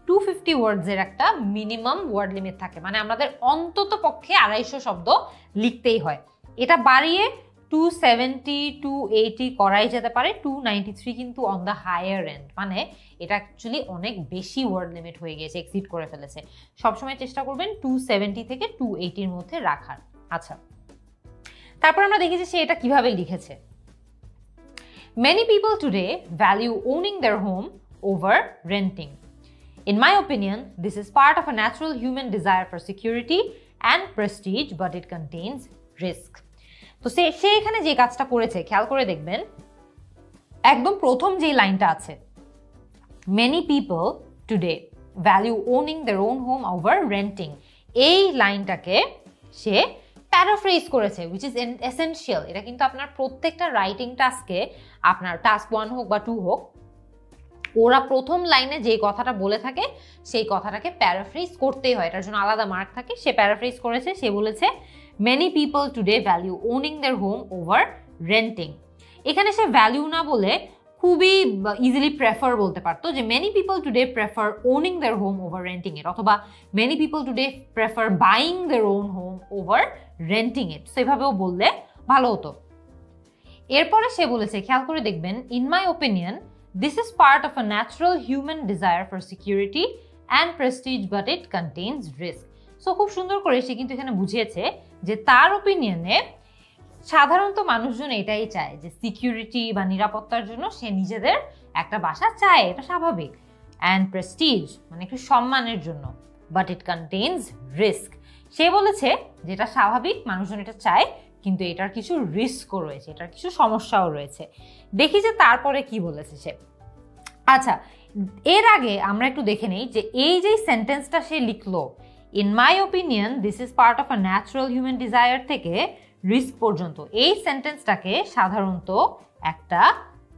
250 ওয়ার্ডসের একটা মিনিমাম ওয়ার্ড লিমিট থাকে, মানে আমাদের অন্তত পক্ষে 250 শব্দ লিখতেই হয়। এটা বাড়িয়ে 270 280 করাই যেতে পারে, 293 কিন্তু অন দ্য হায়ার এন্ড, মানে এটা অ্যাকচুয়ালি অনেক বেশি ওয়ার্ড লিমিট হয়ে গেছে, এক্সিড করে ফেলেছে। সবসময় চেষ্টা করবেন 270 থেকে 280 মধ্যে রাখার। আচ্ছা, তারপর আমরা দেখি যে সে এটা কিভাবে লিখেছে। Many people today value owning their home over renting. In my opinion, this is part of a natural human desire for security and prestige, but it contains risk. তো সে এখানে যে কাজটা করেছে খেয়াল করে দেখবেন, একদম প্রথম যে লাইনটা আছে, many people today value owning their own home over renting, এই লাইনটাকে সে প্যারাফ্রেজ করেছে, which is essential. এটা কিন্তু আপনার প্রত্যেকটা রাইটিং টাস্কে, আপনার টাস্ক 1 হোক বা 2 হোক, ওরা প্রথম লাইনে যে কথাটা বলে থাকে সেই কথাটাকে প্যারাফ্রেজ করতেই হয়, এটার জন্য আলাদা মার্ক থাকে। সে প্যারাফ্রেজ করেছে, সে বলেছে many people today value owning their home over renting. এখানে সে ভ্যালিউ না বলে খুবই ইজিলি প্রেফার বলতে পারতো, যে many people today prefer owning their home over renting it, অথবা many people today prefer buying their own home over renting it. সেভাবেও বললে ভালো হতো। এরপরে সে বলেছে, খেয়াল করে দেখবেন, in my opinion this is part of a natural human desire for security and prestige, but it contains risk. So খুব সুন্দর করে সে কিন্তু এখানে বুঝিয়েছে যে তার ওপিনিয়নে সাধারণত মানুষজন এটাই চায় যে সিকিউরিটি বা নিরাপত্তার জন্য সে নিজেদের একটা বাসা চায়, এটা স্বাভাবিক। অ্যান্ড প্রেস্টিজ মানে একটু সম্মানের জন্য, but it contains risk. সে বলেছে যেটা স্বাভাবিক, মানুষজন এটা চায়, কিন্তু এটার কিছু রিস্কও রয়েছে, এটার কিছু সমস্যাও রয়েছে। দেখি যে তারপরে কি বলেছে সে। আচ্ছা, এর আগে আমরা একটু দেখে নেই যে এই যে সেন্টেন্সটা সে লিখলো, in my opinion this is part of a natural human desire থেকে রিস্ক পর্যন্ত, এই সেন্টেন্সটাকে সাধারণত একটা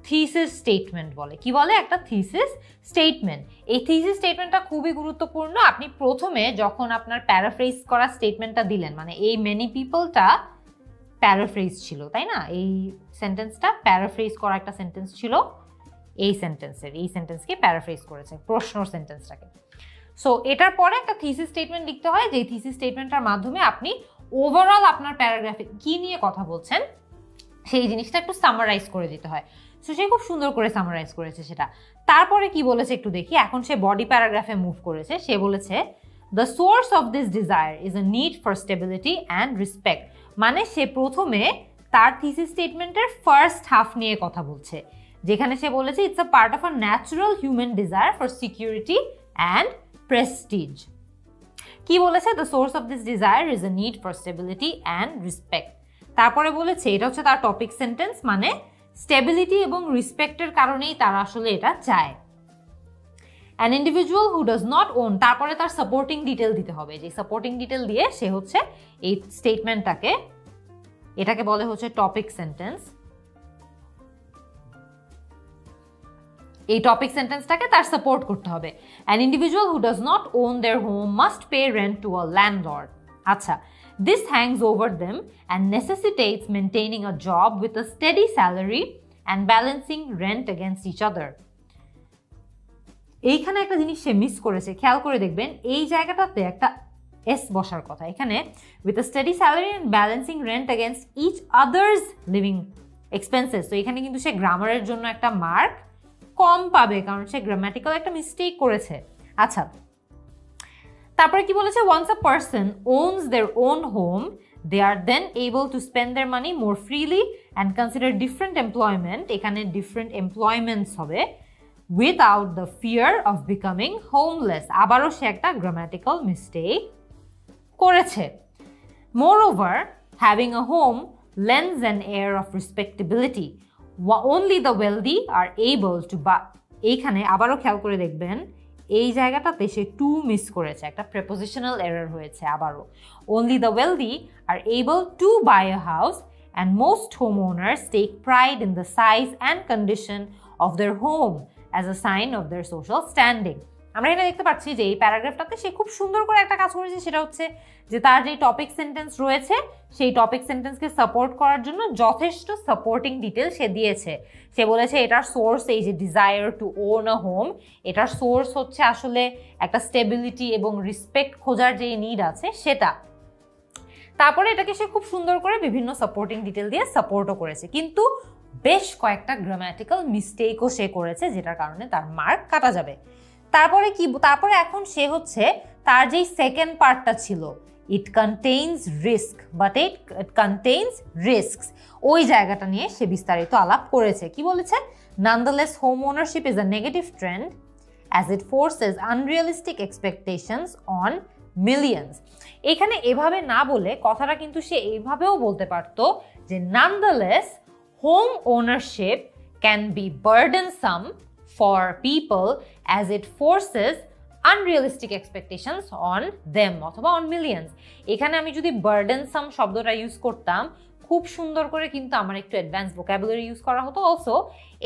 থিসিস স্টেটমেন্ট বলে। কি বলে? একটা থিসিস স্টেটমেন্ট। এই থিসিস স্টেটমেন্টটা খুবই গুরুত্বপূর্ণ। আপনি প্রথমে যখন আপনার প্যারাফ্রেজ করা স্টেটমেন্টটা দিলেন, মানে এই মেনি পিপলটা প্যারাফ্রেজ ছিল, তাই না? এই সেন্টেন্সটা প্যারাফ্রেজ করা একটা সেন্টেন্স ছিল, এই সেন্টেন্সকে প্যারাফ্রেজ করেছে, প্রশ্নর সেন্টেন্সটাকে। সো এটার পরে একটা থিসিস স্টেটমেন্ট লিখতে হয়, যে থিসিস স্টেটমেন্টটার মাধ্যমে আপনি ওভারঅল আপনার প্যারাগ্রাফে কি নিয়ে কথা বলছেন সেই জিনিসটা একটু সামারাইজ করে দিতে হয়। সো সে খুব সুন্দর করে সামারাইজ করেছে সেটা। তারপরে কি বলেছে একটু দেখি। এখন সে বডি প্যারাগ্রাফে মুভ করেছে। সে বলেছে the source of this desire is a need for stability and respect. মানে সে প্রথমে তার থিসিস স্টেটমেন্টের ফার্স্ট হাফ নিয়ে কথা বলছে, যেখানে সে বলেছে it's a part of a natural human desire for security and Prestige. কি বলেছে? The source of this desire is a need for stability and respect. তারপরে বলেছে এটা হচ্ছে তার টপিক সেন্টেন্স, মানে স্টেবিলিটি এবং রেসপেক্টের কারণেই তারা আসলে এটা চায়। An individual who does not own, তারপরে তার সাপোর্টিং ডিটেল দিতে হবে, যে সাপোর্টিং ডিটেল দিয়ে সে হচ্ছে এই স্টেটমেন্টটাকে, এটাকে বলে হচ্ছে টপিক সেন্টেন্স। এই টপিক সেন্টেন্সটাকে তার সাপোর্ট করতে হবে। An individual who does not own their home must pay rent to a landlord. আচ্ছা, this hangs over them and necessitates maintaining a job with a steady salary and balancing rent against each other. এইখানে একটা জিনিস সে miss করেছে, খেয়াল করে দেখবেন এই জায়গাটাতে একটা এস বসার কথা। এখানে with a steady salary and balancing rent against each other's living expenses, তো এখানে কিন্তু সে গ্রামারের জন্য একটা মার্ক কম পাবে, কারণ সে গ্রামাটিক্যাল একটা মিস্টেক করেছে। আচ্ছা, তারপরে কি বলেছে? once a person owns their own home they are then able to spend their money more freely and consider different employment, এখানে different employments হবে, without the fear of becoming homeless। আবারও সে একটা grammatical mistake করেছে। moreover having a home lends an air of respectability, only the wealthy are able to buy। এইখানে আবারও খেয়াল করে দেখবেন এই জায়গাটাতে সে টু মিস করেছে, একটা প্রেপোজিশনাল এরর হয়েছে আবারও। only the wealthy are able to buy a house and most homeowners take pride in the size and condition of their home as a sign of their social standing। আমরা এটা দেখতে পাচ্ছি যে এই প্যারাগ্রাফটাতে সে খুব সুন্দর করে একটা কাজ করেছে, সেটা হচ্ছে যে তার যে টপিক সেন্টেন্স রয়েছে সেই টপিক সেন্টেন্সকে সাপোর্ট করার জন্য যথেষ্ট সাপোর্টিং ডিটেল সে দিয়েছে। সে বলেছে এটার সোর্স এই যে desire to own a home, এটার সোর্স হচ্ছে আসলে একটা স্টেবিলিটি এবং রেসপেক্ট খোঁজার যে নিড আছে সেটা। তারপরে এটাকে সে খুব সুন্দর করে বিভিন্ন সাপোর্টিং ডিটেল দিয়ে সাপোর্টও করেছে, কিন্তু বেশ কয়েকটা গ্রামাটিক্যাল মিস্টেকও সে করেছে, যেটার কারণে তার মার্ক কাটা যাবে। তারপরে কি? তারপরে এখন সে হচ্ছে তার যেই সেকেন্ড পার্টটা ছিল it contains risk but it contains risks, ওই জায়গাটা নিয়ে সে বিস্তারিত আলাপ করেছে। কি বলেছে? nonetheless home ownership is a negative trend as it forces unrealistic expectations on millions। এখানে এভাবে না বলে কথাটা কিন্তু সে এইভাবেও বলতে পারতো যে nonetheless home ownership can be burdensome for people as it forces unrealistic expectations on them অথবা on millions। এখানে আমি যদি burdensome শব্দটা ইউজ করতাম খুব সুন্দর করে কিন্তু আমার একটু অ্যাডভান্স ভোকাবুলারি ইউজ করা হতো। অলসো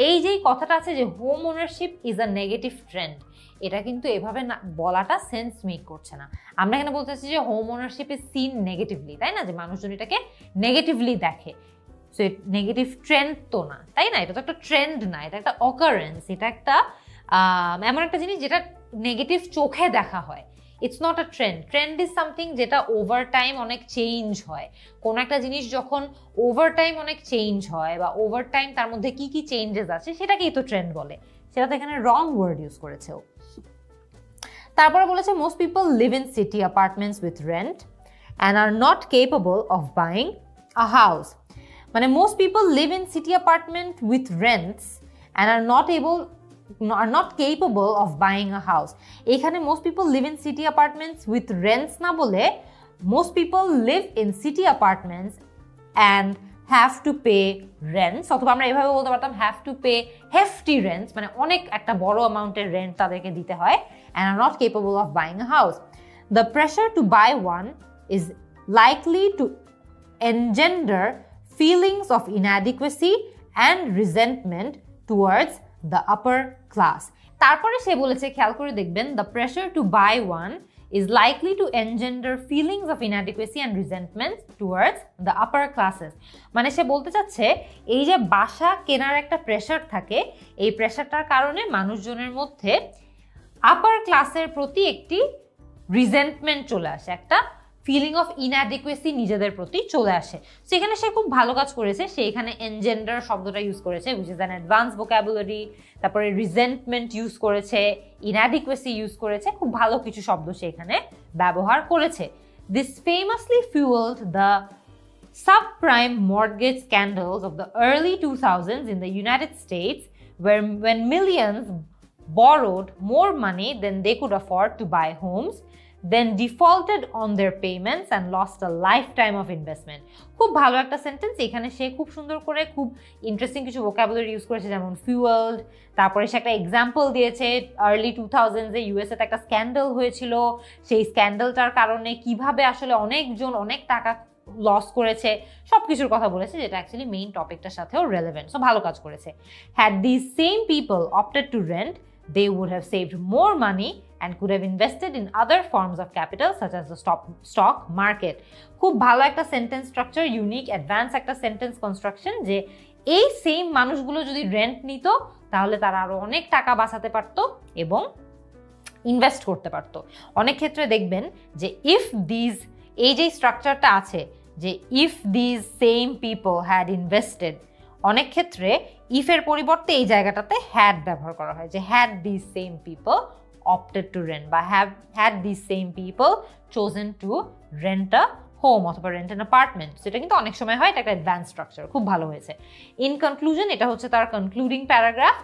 এই যেই কথাটা আছে যে home ownership is a negative trend, এটা কিন্তু এভাবে না বলাটা সেন্স মেক করছে না। আমরা এখানে বলতে চাচ্ছি যে home ownership is seen negatively, তাই না? যে মানুষজন এটাকে নেগেটিভলি দেখে। সো নেগেটিভ ট্রেন্ড তো না, তাই না? এটা তো একটা ট্রেন্ড না, এটা একটা অকারেন্স, এটা একটা এমন একটা জিনিস যেটা নেগেটিভ চোখে দেখা হয়। It's not a trend. Trend is something যেটা ওভার টাইম অনেক চেঞ্জ হয়। কোনো একটা জিনিস যখন ওভার টাইম অনেক চেঞ্জ হয় বা ওভার টাইম তার মধ্যে কি কি চেঞ্জেস আছে সেটাকেই তো ট্রেন্ড বলে। সেটা তো এখানে রং ওয়ার্ড ইউজ করেছে ও। তারপরে বলেছে most people live in city apartments with rent and are not capable of buying a house. মানে most people live in city apartment with rents and are not able are not capable of buying a house. এখানে most people live in city apartments with rents না বলে most people live in city apartments and have to pay rents, অথবা আমরা এভাবে বলতে পারতাম have to pay hefty rents, মানে অনেক একটা বড় অ্যামাউন্টের রেন্ট তাদেরকে দিতে হয়, and are not capable of buying a house. The pressure to buy one is likely to engender feelings of inadequacy and resentment towards the upper class. তারপরে সে বলেছে, খেয়াল করে দেখবেন, the pressure to buy one is likely to engender feelings of inadequacy and resentment towards the upper classes. মানে সে বলতে চাচ্ছে এই যে বাসা কেনার একটা প্রেশার থাকে, এই প্রেশারটার কারণে মানুষজনের মধ্যে আপার ক্লাসের প্রতি একটি রিজেন্টমেন্ট চলে আসে, একটা ফিলিং অফ ইনঅ্যাডিকুয়েসি নিজেদের প্রতি চলে আসে। সেখানে সে খুব ভালো কাজ করেছে, সে এখানে এনজেন্ডার শব্দটা ইউজ করেছে, which is an advance vocabulary, তারপরে রিজেন্টমেন্ট ইউজ করেছে, ইনঅ্যাডিকুয়েসি ইউজ করেছে, খুব ভালো কিছু শব্দ সে এখানে ব্যবহার করেছে। This ফেমাসলি fuelled the subprime mortgage scandals of the early 2000s in the United States, when millions borrowed more money than they could afford to buy homes, then defaulted on their payments and lost a lifetime of investment. খুব ভালো একটা sentence, এখানে সে খুব সুন্দর করে খুব interesting কিছু vocabulary use করেছে, যেমন ফুয়েলড, তারপরে সে একটা এক্সাম্পল দিয়েছে আর্লি 2000s-এ ইউএসএতে একটা স্ক্যান্ডাল হয়েছিল, সেই স্ক্যান্ডালটার কারণে কিভাবে আসলে অনেকজন অনেক টাকা লস করেছে, সব কিছুর কথা বলেছে, যেটা অ্যাকচুয়ালি মেইন টপিকটার সাথেও রেলেভেন্ট। সো ভালো কাজ করেছে। Had this same people opted to rent, they would have saved more money and could have invested in other forms of capital such as the stock market. খুব ভালো একটা sentence structure, unique advance একটা sentence construction, যে এই same মানুষগুলো যদি rent নিত তাহলে তারা আরো অনেক টাকা বাঁচাতে পারতো এবং ইনভেস্ট করতে পারতো। অনেক ক্ষেত্রে দেখবেন যে এই যে স্ট্রাকচারটা আছে, যে if these same people had invested, অনেক ক্ষেত্রে ইফের পরিবর্তে এই জায়গাটাতে হ্যাড ব্যবহার করা হয়, যে had this same people opted to rent, বা had this same people chosen to rent a home অথবা রেন্ট অ্যান অ্যাপার্টমেন্ট। সেটা কিন্তু অনেক সময় হয়, এটা একটা অ্যাডভান্স স্ট্রাকচার, খুব ভালো হয়েছে। ইন কনক্লুশন, এটা হচ্ছে তার concluding paragraph.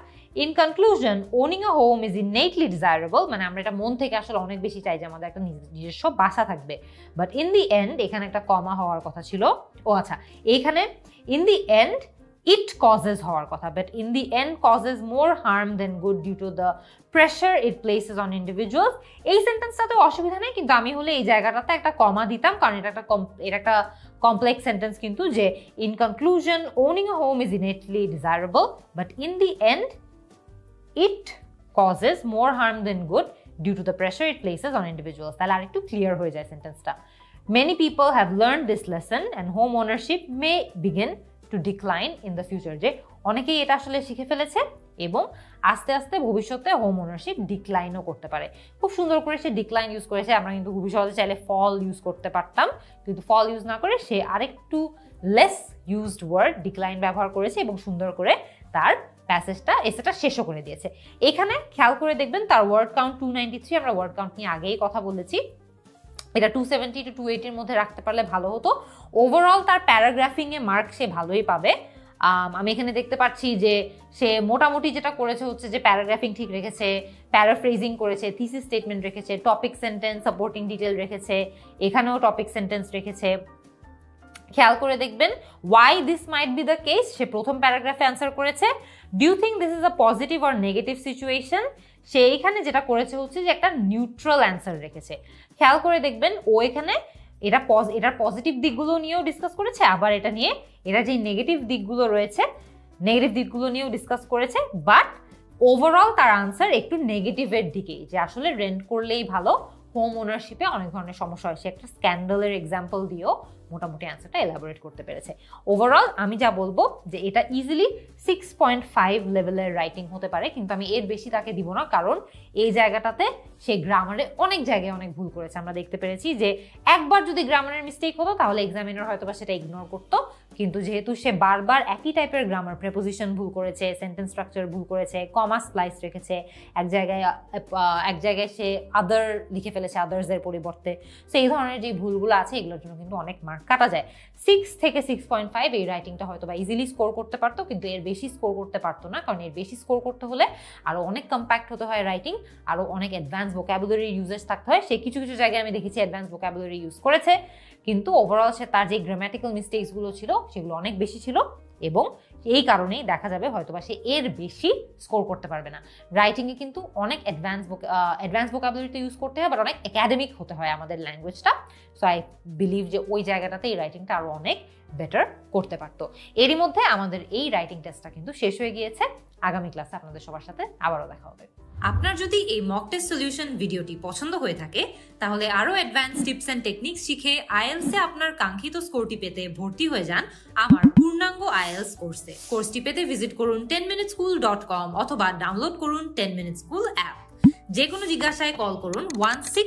In conclusion, owning a home is ইননেটলি desirable, মানে আমরা এটা মন থেকে আসলে অনেক বেশি চাই যে আমাদের একটা নিজস্ব বাসা থাকবে, বাট ইন দি এন্ড, এখানে একটা কমা হওয়ার কথা ছিল, ও আচ্ছা, এইখানে in the end it causes হওয়ার কথা, but in the end causes more harm than good due to the pressure it places on individuals. এই সেন্টেন্সটাতে অসুবিধা নেই, কিন্তু আমি হলে এই জায়গাটাতে একটা কমা দিতাম, কারণ এটা একটা কমপ্লেক্স সেন্টেন্স, কিন্তু যে in conclusion owning a home is innately desirable but in the end it causes more harm than good due to the pressure it places on individuals. তাহলে আরেকটু ক্লিয়ার হয়ে যায় সেন্টেন্সটা। Many people have learned this lesson and home ownership may begin to decline in the future, যে অনেকেই এটা আসলে শিখে ফেলেছে এবং আস্তে আস্তে ভবিষ্যতে হোম ওনারশিপ ডিক্লাইনও করতে পারে। খুব সুন্দর করে সে ডিক্লাইন ইউজ করেছে, আমরা কিন্তু খুবই সহজে চাইলে ফল ইউজ করতে পারতাম, কিন্তু ফল ইউজ না করে সে আরেকটু লেস ইউজড ওয়ার্ড ডিক্লাইন ব্যবহার করেছে এবং সুন্দর করে তার এসেটা শেষও করে দিয়েছে। এখানে খেয়াল করে দেখবেন তার ওয়ার্ড কাউন্ট 293, আমরা ওয়ার্ড কাউন্ট নিয়ে আগেই কথা বলেছি, এটা 270 to 280 এর মধ্যে রাখতে পারলে ভালো হতো। ওভারঅল তার প্যারাগ্রাফিংয়ে মার্ক সে ভালোই পাবে। আমি এখানে দেখতে পাচ্ছি যে সে মোটামুটি যেটা করেছে হচ্ছে যে প্যারাগ্রাফিং ঠিক রেখেছে, প্যারাফ্রেজিং করেছে, থিসিস স্টেটমেন্ট রেখেছে, টপিক সেন্টেন্স, সাপোর্টিং ডিটেল রেখেছে, এখানেও টপিক সেন্টেন্স রেখেছে। খেয়াল করে দেখবেন why this might be the case, সে প্রথম প্যারাগ্রাফে অ্যান্সার করেছে do you think this is a positive or negative situation, সে এইখানে যেটা করেছে হচ্ছে যে একটা নিউট্রাল অ্যান্সার রেখেছে। খেয়াল করে দেখবেন ও এখানে এটার পজিটিভ দিকগুলো নিয়েও ডিসকাস করেছে, আবার এটা যে নেগেটিভ দিকগুলো রয়েছে নেগেটিভ দিকগুলো নিয়েও ডিসকাস করেছে, বাট ওভারঅল তার আনসার একটু নেগেটিভের দিকেই, যে আসলে রেন্ট করলেই ভালো, হোম ওনারশিপে অনেক ধরনের সমস্যা হয়, সে একটা স্ক্যান্ডালের এক্সাম্পল দিয়েও মোটামুটি অ্যান্সারটা এলাবোরেট করতে পেরেছে। ওভারঅল আমি যা বলবো যে এটা ইজিলি 6.5 লেভেলের রাইটিং হতে পারে, কিন্তু আমি এর বেশি তাকে দিব না, কারণ এই জায়গাটাতে সে গ্রামারে অনেক জায়গায় অনেক ভুল করেছে। আমরা দেখতে পেরেছি যে একবার যদি গ্রামারের মিস্টেক হতো তাহলে এক্সামিনার হয়তো বা সেটা ইগনোর করতো, কিন্তু যেহেতু সে বারবার একই টাইপের গ্রামার, প্রেপোজিশন ভুল করেছে, সেন্টেন্স স্ট্রাকচার ভুল করেছে, কমা স্প্লাইস রেখেছে, এক জায়গায় সে আদার লিখে ফেলেছে আদার্সের পরিবর্তে, সো এই ধরনের যে ভুলগুলো আছে এগুলোর জন্য কিন্তু অনেক মার্ক কাটা যায়। 6 থেকে 6.5 এই রাইটিংটা হয়তো বা ইজিলি স্কোর করতে পারতো, কিন্তু এর বেশি স্কোর করতে পারতো না, কারণ এর বেশি স্কোর করতে হলে আরও অনেক কম্প্যাক্ট হতে হয় রাইটিং, আরও অনেক অ্যাডভান্স ভোকাবুলারি ইউজেস থাকতে হয়। সে কিছু কিছু জায়গায় আমি দেখেছি অ্যাডভান্স ভোকাবুলারি ইউজ করেছে, কিন্তু ওভারঅল সে তার যে গ্রামাটিক্যাল মিস্টেকসগুলো ছিল সেগুলো অনেক বেশি ছিল, এবং এই কারণেই দেখা যাবে হয়তোবা সে এর বেশি স্কোর করতে পারবে না। রাইটিংয়ে কিন্তু অনেক অ্যাডভান্স ভোকাবুলারিতে ইউজ করতে হয়, বাট অনেক একাডেমিক হতে হয় আমাদের ল্যাঙ্গুয়েজটা। সো আই বিলিভ যে ওই জায়গাটাতে এই রাইটিংটা আরও অনেক বেটার করতে পারতো। এরই মধ্যে আমাদের এই রাইটিং টেস্টটা কিন্তু শেষ হয়ে গিয়েছে। আগামী ক্লাসে আপনাদের সবার সাথে আবারও দেখা হবে। আপনার যদি এই মক টেস্ট সলিউশন ভিডিওটি পছন্দ হয়ে থাকে, তাহলে আরও অ্যাডভান্স টিপস অ্যান্ড টেকনিক্স শিখে আইএলসে আপনার কাঙ্ক্ষিত স্কোরটি পেতে ভর্তি হয়ে যান আমার পূর্ণাঙ্গ আইএলস কোর্সে। কোর্সটি পেতে ভিজিট করুন 10minuteschool.com অথবা ডাউনলোড করুন 10 Minute School অ্যাপ। যে কোনো জিজ্ঞাসায় কল করুন 16